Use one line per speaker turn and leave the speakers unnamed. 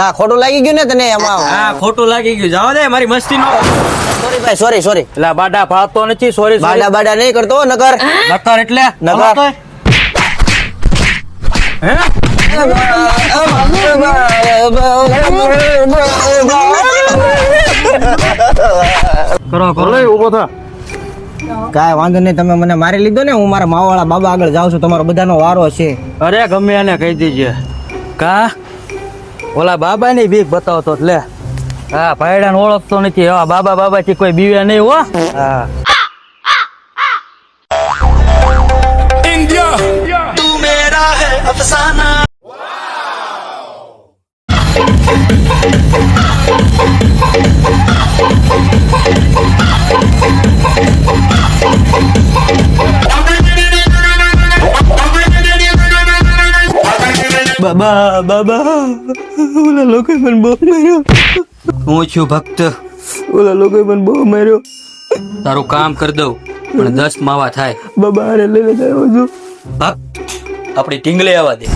કા ખોટું લાગી ગયું ને તને એમાં?
હા ખોટું લાગી ગયું, જાવ દે મારી મસ્તી નો.
સોરી ભાઈ, સોરી સોરી.
એટલે બાડા ફાવતો નથી, સોરી
બાડા બાડા નહીં કરતો નકર.
નકર એટલે
નકર.
હે કરો કરો
ઉભો થા.
કાંઈ વાંધો નહીં, તમે મને મારી લીધો ને. હું મારા માવાળા બાબા આગળ જાઉં છું, તમારો બધાનો વારો છે.
અરે ગમે એને કહી દીજે કા ઓલા બાબા ની ભીખ બતાવતો લે. હા ભાઈડા ને ઓળખતો નથી, એવા બાબા બાબા થી કોઈ બીવે નહીં હો. હા બાબા બાબા ઓલા લોકો મને બહુ માર્યો. હું છું ભક્ત, ઓલા લોકો મને બહુ માર્યો. તારું કામ કરી દઉં પણ 10 માવા થાય. બાબા અરે લઈને આવ્યો છું ભક્ત, આપણી ટીંગલે આવવા દે.